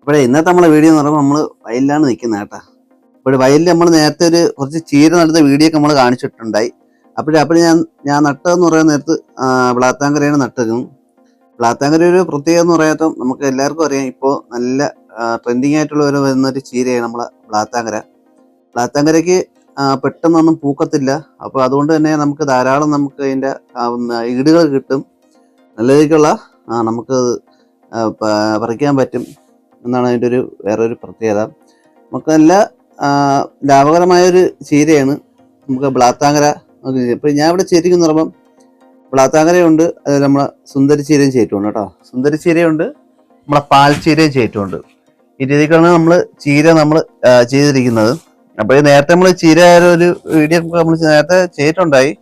അപ്പോഴേ ഇന്നത്തെ നമ്മളെ വീഡിയോ എന്ന് പറയുമ്പോൾ നമ്മൾ വയലിലാണ് നിൽക്കുന്നത് കേട്ടോ. അപ്പോൾ വയലിൽ നമ്മൾ നേരത്തെ കുറച്ച് ചീര നടുന്ന വീഡിയോ ഒക്കെ നമ്മൾ കാണിച്ചിട്ടുണ്ടായി. അപ്പോൾ ഞാൻ നട്ടതെന്ന് പറയുന്ന നേരത്ത് ബ്ലാത്താങ്കരയാണ് നട്ടത്. ബ്ലാത്താങ്കര ഒരു പ്രത്യേകത എന്ന് പറയാത്ത നമുക്ക് എല്ലാവർക്കും അറിയാം. ഇപ്പോൾ നല്ല ട്രെൻഡിങ് ആയിട്ടുള്ള വരുന്നൊരു ചീരയാണ് നമ്മളെ ബ്ലാത്താങ്കരയ്ക്ക് പെട്ടെന്നൊന്നും പൂക്കത്തില്ല. അപ്പോൾ അതുകൊണ്ട് തന്നെ നമുക്ക് ധാരാളം നമുക്ക് അതിൻ്റെ ഈടുകൾ കിട്ടും. നല്ല രീതിക്കുള്ള നമുക്ക് പറിക്കാൻ പറ്റും എന്നാണ് അതിൻ്റെ വേറൊരു പ്രത്യേകത. നമുക്ക് നല്ല ലാഭകരമായൊരു ചീരയാണ് നമുക്ക് ബ്ലാത്താങ്കര. ഇപ്പോൾ ഞാൻ ഇവിടെ ചേരിക്കുന്ന പറയുമ്പം ബ്ലാത്താങ്കരയുണ്ട്, അതുപോലെ നമ്മളെ സുന്ദരി ചീരയും ചേറ്റുണ്ട് കേട്ടോ. സുന്ദരി ചീരയുണ്ട്, നമ്മളെ പാൽച്ചീരയും ചേറ്റുണ്ട്. ഈ രീതിക്കാണ് നമ്മൾ ചീര ചെയ്തിരിക്കുന്നത്. അപ്പോൾ നേരത്തെ നമ്മൾ ചീര ഒരു വീഡിയോ നമ്മൾ നേരത്തെ ചെയ്തിട്ടുണ്ടായി.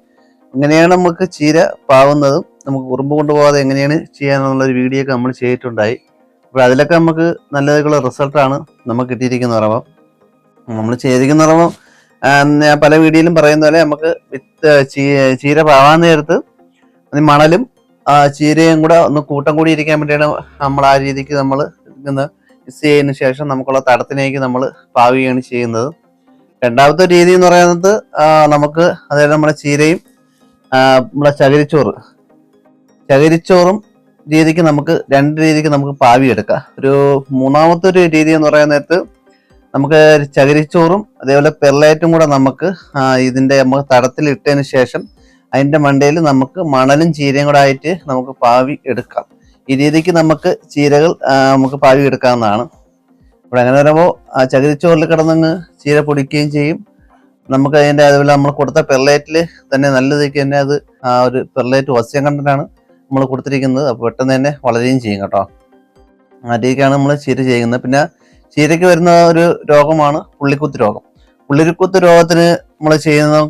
എങ്ങനെയാണ് നമുക്ക് ചീര പാവുന്നതും നമുക്ക് ഉറുമ്പ് കൊണ്ടുപോകാതെ എങ്ങനെയാണ് ചെയ്യാനുള്ളൊരു വീഡിയോ ഒക്കെ നമ്മൾ ചെയ്തിട്ടുണ്ടായി. അപ്പോൾ അതിലൊക്കെ നമുക്ക് നല്ലതായിട്ടുള്ള റിസൾട്ടാണ് നമുക്ക് കിട്ടിയിരിക്കുന്ന പറയുമ്പോൾ നമ്മൾ ചെയ്തിരിക്കുന്ന പറയുമ്പോൾ ഞാൻ പല വീഡിയോയിലും പറയുന്ന പോലെ നമുക്ക് ചീര പാവാൻ നേരത്ത് മണലും ചീരയും കൂടെ ഒന്ന് കൂട്ടം കൂടി ഇരിക്കാൻ വേണ്ടിയാണ് നമ്മൾ ആ രീതിക്ക് നമ്മൾ മിക്സ് ചെയ്തതിന് ശേഷം നമുക്കുള്ള തടത്തിലേക്ക് നമ്മൾ പാവുകയാണ് ചെയ്യുന്നത്. രണ്ടാമത്തെ രീതി എന്ന് പറയുന്നത് നമുക്ക് അതായത് നമ്മുടെ ചീരയും നമ്മളെ ചകിരിച്ചോറും രീതിക്ക് നമുക്ക് രണ്ട് രീതിക്ക് നമുക്ക് പാവിയെടുക്കാം. ഒരു മൂന്നാമത്തെ ഒരു രീതി എന്ന് പറയുന്ന നേരത്ത് നമുക്ക് ചകിരിച്ചോറും അതേപോലെ പെർലൈറ്റും കൂടെ നമുക്ക് ഇതിന്റെ നമുക്ക് തടത്തിൽ ഇട്ടതിന് ശേഷം അതിന്റെ മണ്ടയിൽ നമുക്ക് മണലും ചീരയും കൂടെ ആയിട്ട് നമുക്ക് പാവി എടുക്കാം. ഈ രീതിക്ക് നമുക്ക് ചീരകൾ നമുക്ക് പാവി എടുക്കാവുന്നതാണ്. അപ്പോൾ അങ്ങനെ വരുമ്പോൾ ചകിരിച്ചോറിൽ കിടന്നങ്ങ് ചീര പൊടിക്കുകയും ചെയ്യും. നമുക്ക് അതിന്റെ അതുപോലെ നമ്മൾ കൊടുത്ത പെർലൈറ്റിൽ തന്നെ നല്ല രീതിക്ക് തന്നെ അത് ഒരു പെർലൈറ്റ് വസ്യം കണ്ടിട്ടാണ് നമ്മൾ കൊടുത്തിരിക്കുന്നത്. അപ്പോൾ പെട്ടെന്ന് തന്നെ വളരുകയും ചെയ്യും കേട്ടോ. ആ രീതിക്കാണ് നമ്മൾ ചീര ചെയ്യുന്നത്. പിന്നെ ചീരയ്ക്ക് വരുന്ന ഒരു രോഗമാണ് പുള്ളിക്കുത്ത് രോഗം. പുള്ളിക്കുത്ത് രോഗത്തിന് നമ്മൾ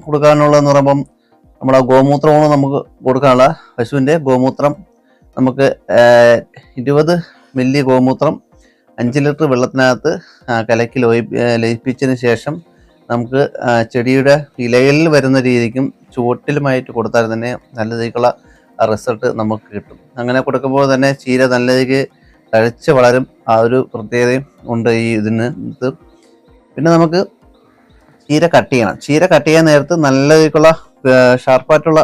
കൊടുക്കാനുള്ളതെന്ന് പറയുമ്പം നമ്മുടെ ഗോമൂത്രമാണ് നമുക്ക് കൊടുക്കാനുള്ള. പശുവിൻ്റെ ഗോമൂത്രം നമുക്ക് 20 മില്ലി ഗോമൂത്രം 5 ലിറ്റർ വെള്ളത്തിനകത്ത് കലക്കി ലയിപ്പിച്ചതിന് ശേഷം നമുക്ക് ചെടിയുടെ ഇലകളിൽ വരുന്ന രീതിക്കും ചുവട്ടിലുമായിട്ട് കൊടുത്താൽ തന്നെ നല്ല രീതിക്കുള്ള റിസൾട്ട് നമുക്ക് കിട്ടും. അങ്ങനെ കൊടുക്കുമ്പോൾ തന്നെ ചീര നല്ല രീതിക്ക് തഴച്ച് വളരും. ആ ഒരു പ്രത്യേകതയും ഉണ്ട് ഈ ഇതിന്. പിന്നെ നമുക്ക് ചീര കട്ട് ചെയ്യണം. ചീര കട്ട് ചെയ്യാൻ നേരത്ത് നല്ല രീതിക്കുള്ള ഷാർപ്പായിട്ടുള്ള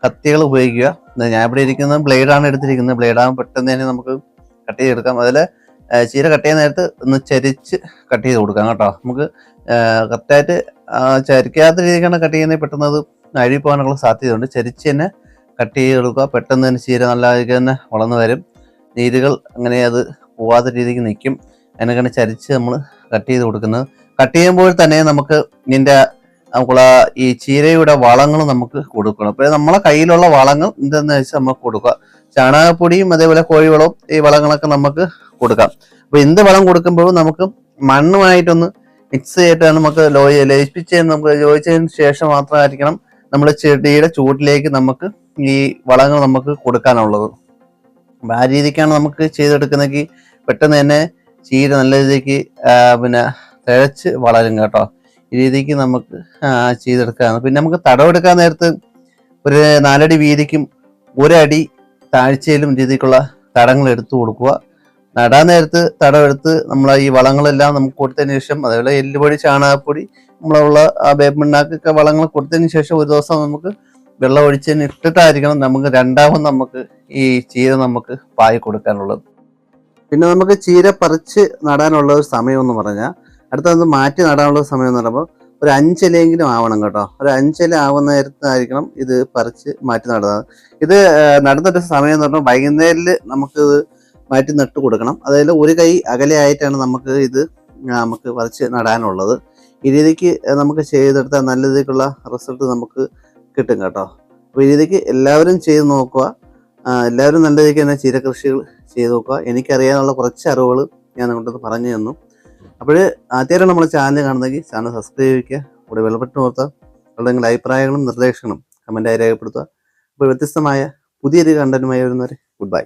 കത്തികൾ ഉപയോഗിക്കുക. ഞാൻ ഇവിടെ ഇരിക്കുന്നത് ബ്ലേഡാണ് എടുത്തിരിക്കുന്നത്. ബ്ലേഡാകുമ്പോൾ പെട്ടെന്ന് തന്നെ നമുക്ക് കട്ട് ചെയ്തെടുക്കാം. അതിൽ ചീര കട്ട് ചെയ്യാൻ നേരത്ത് ഒന്ന് ചരിച്ച് കട്ട് ചെയ്ത് കൊടുക്കാം കേട്ടോ. നമുക്ക് കറക്റ്റായിട്ട് ചരിക്കാത്ത രീതിക്കാണ് കട്ട് ചെയ്യുന്നത്. പെട്ടെന്ന് അത് അഴുകി പോകാനുള്ള സാധ്യതയുണ്ട്. ചരിച്ച് തന്നെ കട്ട് ചെയ്ത് കൊടുക്കുക. പെട്ടെന്ന് തന്നെ ചീര നല്ല രീതിക്ക് തന്നെ വളർന്നു വരും. നീരുകൾ അങ്ങനെ അത് പോവാത്ത രീതിക്ക് നിൽക്കും. അതിനൊക്കെയാണ് ചരിച്ച് നമ്മൾ കട്ട് ചെയ്ത് കൊടുക്കുന്നത്. കട്ട് ചെയ്യുമ്പോൾ തന്നെ നമുക്ക് നമുക്കുള്ള ഈ ചീരയുടെ വളങ്ങൾ നമുക്ക് കൊടുക്കണം. അപ്പോൾ നമ്മളെ കയ്യിലുള്ള വളങ്ങൾ എന്തെന്ന് വെച്ചാൽ നമുക്ക് കൊടുക്കുക. ചാണകപ്പൊടിയും അതേപോലെ കോഴിവളവും ഈ വളങ്ങളൊക്കെ നമുക്ക് കൊടുക്കാം. അപ്പോൾ എന്ത് വളം കൊടുക്കുമ്പോഴും നമുക്ക് മണ്ണുമായിട്ടൊന്ന് മിക്സ് ചെയ്തിട്ടാണ് നമുക്ക് യോജിച്ചതിന് ശേഷം മാത്രമായിരിക്കണം നമ്മൾ ചെടിയുടെ ചൂട്ടിലേക്ക് നമുക്ക് ഈ വളങ്ങൾ നമുക്ക് കൊടുക്കാനുള്ളത്. ആ രീതിക്കാണ് നമുക്ക് ചെയ്തെടുക്കുന്നതെങ്കിൽ പെട്ടെന്ന് തന്നെ ചീര നല്ല രീതിക്ക് തിഴച്ച് വളരും കേട്ടോ. ഈ രീതിക്ക് നമുക്ക് ചെയ്തെടുക്കാണ്. പിന്നെ നമുക്ക് തടവെടുക്കാൻ നേരത്ത് ഒരു 4 അടി വീതിക്കും 1 അടി താഴ്ചയിലും രീതിക്കുള്ള തടങ്ങൾ എടുത്തു കൊടുക്കുക. നടാൻ നേരത്ത് തടവെടുത്ത് നമ്മൾ ഈ വളങ്ങളെല്ലാം നമുക്ക് കൊടുത്തതിന് ശേഷം അതേപോലെ എല്ലുപൊടി ചാണകപ്പൊടി നമ്മളുള്ള വേപ്പിണ്ണാക്കൊക്കെ വളങ്ങൾ കൊടുത്തതിന് ശേഷം ഒരു ദിവസം നമുക്ക് വെള്ളം ഒഴിച്ചതിന് ഇട്ടിട്ടായിരിക്കണം നമുക്ക് രണ്ടാമത് നമുക്ക് ഈ ചീര നമുക്ക് പായി കൊടുക്കാനുള്ളത്. പിന്നെ നമുക്ക് ചീര പറിച്ച് നടാനുള്ള ഒരു സമയം എന്ന് പറഞ്ഞാൽ അടുത്തത് മാറ്റി നടാനുള്ള സമയം എന്ന് പറയുമ്പോൾ ഒരു 5 ഇലയെങ്കിലും ആവണം കേട്ടോ. ഒരു 5 ഇല ആവുന്ന നേരത്തായിരിക്കണം ഇത് പറിച്ച് മാറ്റി നടുന്നത്. ഇത് നടുന്നൊരു സമയം എന്ന് പറഞ്ഞാൽ വൈകുന്നേരത്തിൽ നമുക്കിത് മാറ്റി നട്ട് കൊടുക്കണം. അതായത് ഒരു കൈ അകലെ ആയിട്ടാണ് നമുക്ക് പറിച്ച് നടാനുള്ളത്. ഈ രീതിക്ക് നമുക്ക് ചെയ്തെടുത്താൽ നല്ല രീതിക്കുള്ള റിസൾട്ട് നമുക്ക് കിട്ടും കേട്ടോ. അപ്പോൾ ഈ രീതിക്ക് എല്ലാവരും ചെയ്ത് നോക്കുക. എല്ലാവരും നല്ല രീതിക്ക് തന്നെ ചീര കൃഷികൾ ചെയ്ത് നോക്കുക. എനിക്കറിയാനുള്ള കുറച്ച് അറിവുകൾ ഞാൻ നിങ്ങൾക്കൊന്ന് പറഞ്ഞു തന്നു. അപ്പോൾ ആദ്യമായിട്ട് നമ്മൾ ചാനൽ കാണുന്നെങ്കിൽ ചാനൽ സബ്സ്ക്രൈബ് ചെയ്യുക. കൂടെ ബെൽബട്ടൺ ഓർത്തുക. നിങ്ങളുടെ അഭിപ്രായങ്ങളും നിർദ്ദേശങ്ങളും കമൻറ്റായി രേഖപ്പെടുത്തുക. അപ്പോൾ വ്യത്യസ്തമായ പുതിയൊരു കണ്ടന്റുമായി വരുന്നവരെ ഗുഡ് ബൈ.